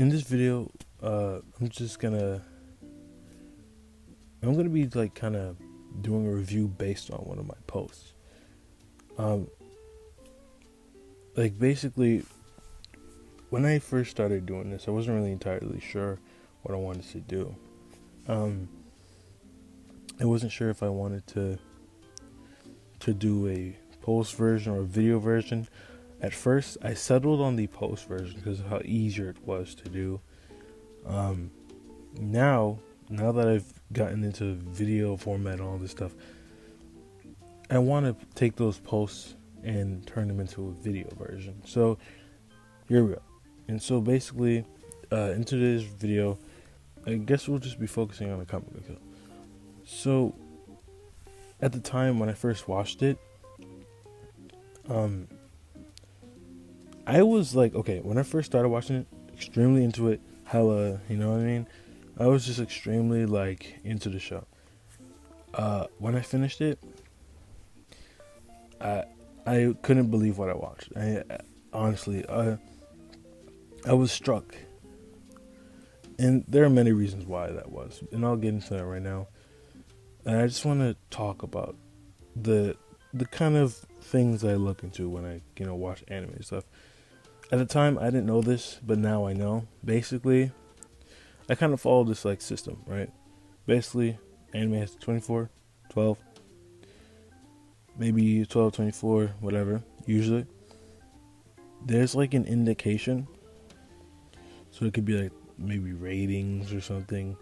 in this video, I'm gonna be like kind of doing a review based on one of my posts. Um, like basically, when I first started doing this, I wasn't really entirely sure what I wanted to do. Um, I wasn't sure if I wanted to do a post version or a video version. At first, I settled on the post version because of how easier it was to do. Um, now that I've gotten into video format and all this stuff, I want to take those posts and turn them into a video version. So here we go. And so basically, in today's video, I guess we'll just be focusing on Akame. So at the time when I first watched it, I was like, okay, when I first started watching it, extremely into it, hella, you know what I mean? I was just extremely like into the show. When I finished it, I couldn't believe what I watched. Honestly, I was struck, and there are many reasons why that was, and I'll get into that right now. And I just want to talk about the kind of things I look into when I watch anime and stuff. At the time, I didn't know this, but now I know. Basically, I kind of follow this like system, right? Basically, anime has 24, 12, maybe 12, 24, whatever. Usually, there's like an indication, so it could be like maybe ratings or something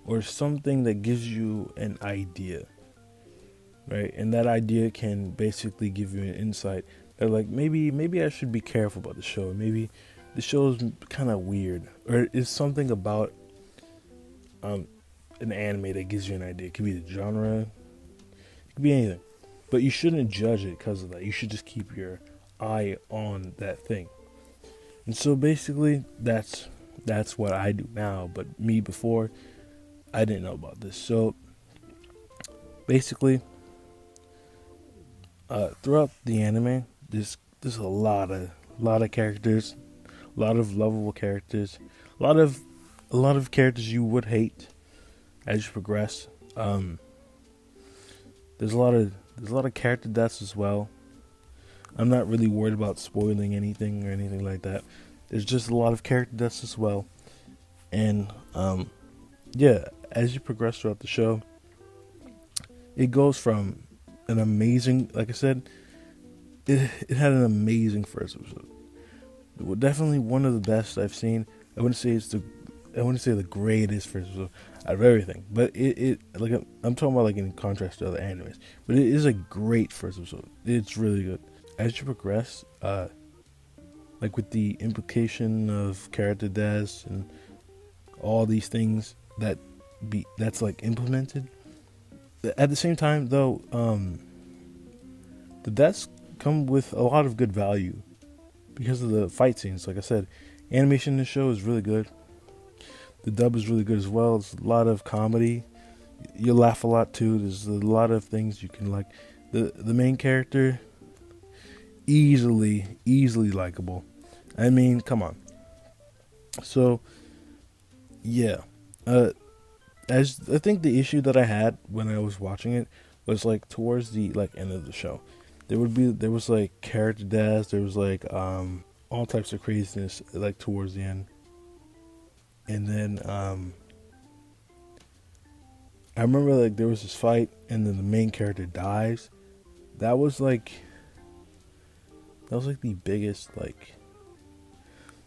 that gives you an idea, right? And that idea can basically give you an insight that like maybe I should be careful about the show. Maybe the show is kind of weird, or it's something about an anime that gives you an idea. It could be the genre, it could be anything, but you shouldn't judge it because of that. You should just keep your eye on that thing. And so basically, that's what I do now. But me before, I didn't know about this. So basically, throughout the anime, there's a lot of characters, a lot of lovable characters, a lot of characters you would hate as you progress. There's a lot of character deaths as well. I'm not really worried about spoiling anything or anything like that. There's just a lot of character deaths as well, and yeah, as you progress throughout the show, it goes from an amazing, like I said, it had an amazing first episode. Definitely one of the best I've seen. I wouldn't say the greatest first episode out of everything, but it like I'm talking about like in contrast to other animes, but it is a great first episode. It's really good. As you progress, like with the implication of character deaths and all these things that's like implemented. At the same time, though, the deaths come with a lot of good value because of the fight scenes. Like I said, animation in the show is really good. The dub is really good as well. There's a lot of comedy. You laugh a lot too. There's a lot of things you can like. The main character, easily likable. I mean, come on. So, yeah. As I think the issue that I had when I was watching it was like towards the like end of the show. There was like character deaths, there was like all types of craziness like towards the end. And then I remember like there was this fight and then the main character dies. That was like the biggest like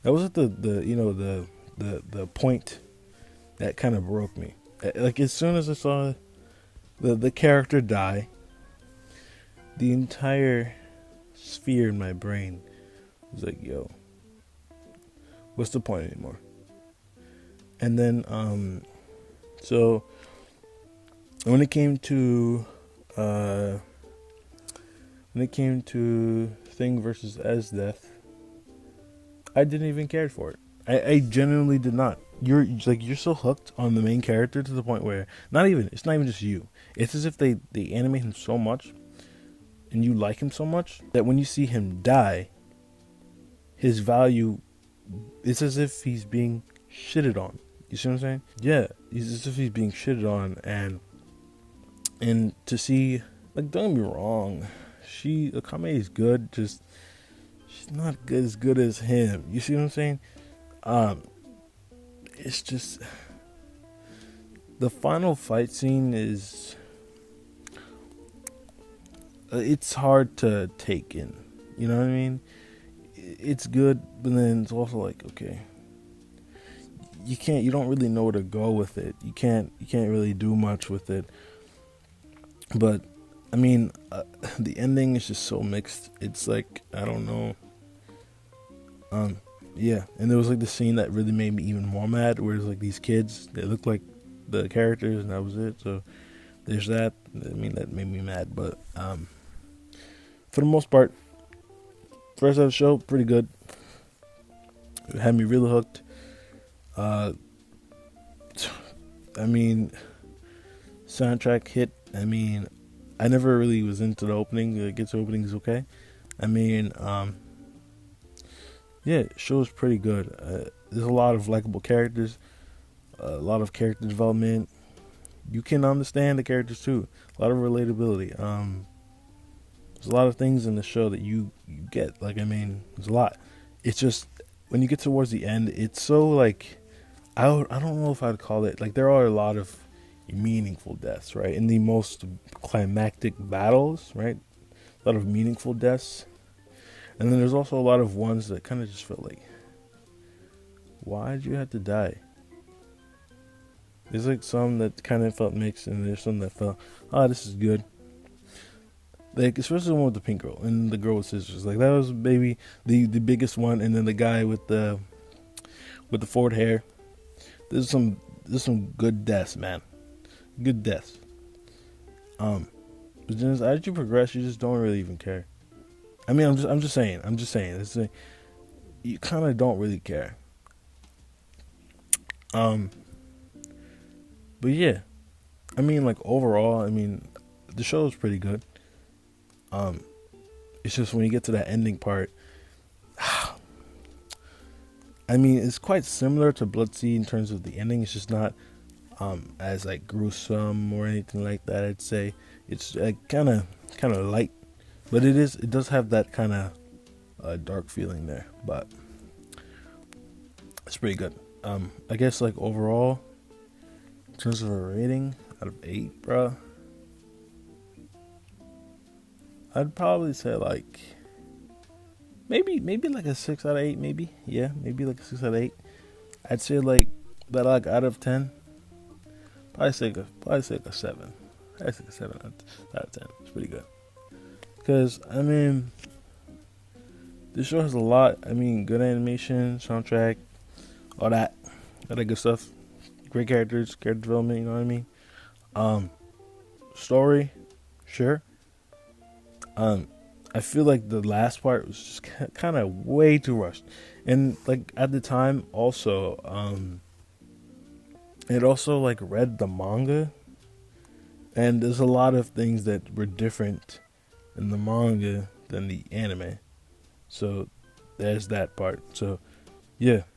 that was like the point that kind of broke me. Like as soon as I saw the character die, the entire sphere in my brain was like, yo, what's the point anymore? And then so when it came to Thing versus Ez death, I didn't even care for it. I genuinely did not. You're so hooked on the main character to the point where it's not even just you. It's as if they animate him so much and you like him so much that when you see him die, his value, it's as if he's being shitted on. You see what I'm saying? Yeah, he's as if he's being shitted on, and to see, like, don't get me wrong, Akame is good, just she's not good as good as him. You see what I'm saying? Um, it's just the final fight scene is it's hard to take in. You know what I mean? It's good, but then it's also like, okay, you don't really know where to go with it. You can't really do much with it. But I mean, the ending is just so mixed. It's like, I don't know. Yeah, and there was like the scene that really made me even more mad, where there's like these kids, they look like the characters, and that was it. So there's that. I mean, that made me mad, but for the most part, first episode show, pretty good. It had me really hooked. I mean, soundtrack hit. I mean, I never really was into the opening. The Gets opening is okay. I mean, yeah, show's pretty good. There's a lot of likable characters, a lot of character development. You can understand the characters too. A lot of relatability. There's a lot of things in the show that you get. Like, I mean, there's a lot. It's just when you get towards the end, it's so like, I don't know if I'd call it, like, there are a lot of meaningful deaths, right? In the most climactic battles, right? A lot of meaningful deaths. And then there's also a lot of ones that kind of just felt like, why did you have to die? There's like some that kind of felt mixed, and there's some that felt, oh, this is good. Like, especially the one with the pink girl and the girl with scissors. Like, that was maybe the biggest one. And then the guy with the forward hair. There's some good deaths, man. Good deaths. But then as you progress, you just don't really even care. I mean, I'm just saying. It's like, you kind of don't really care. But yeah, I mean, like, overall, I mean, the show is pretty good. It's just when you get to that ending part, I mean, it's quite similar to Bloodseed in terms of the ending. It's just not as like gruesome or anything like that. I'd say it's kind of light, but it does have that kind of dark feeling there. But it's pretty good. I guess, like, overall, in terms of a rating out of 8, bruh, I'd probably say like maybe like a 6 out of 8. Maybe, yeah, maybe like a 6 out of 8. I'd say like, but like out of 10, probably say like a 7. I'd say a 7 out of 10. It's pretty good. Because, I mean, this show has a lot. I mean, good animation, soundtrack, all that good stuff. Great characters, character development. You know what I mean? Story, sure. I feel like the last part was just kind of way too rushed, and like at the time, also, it also like read the manga, and there's a lot of things that were different in the manga than the anime, so there's that part. So yeah,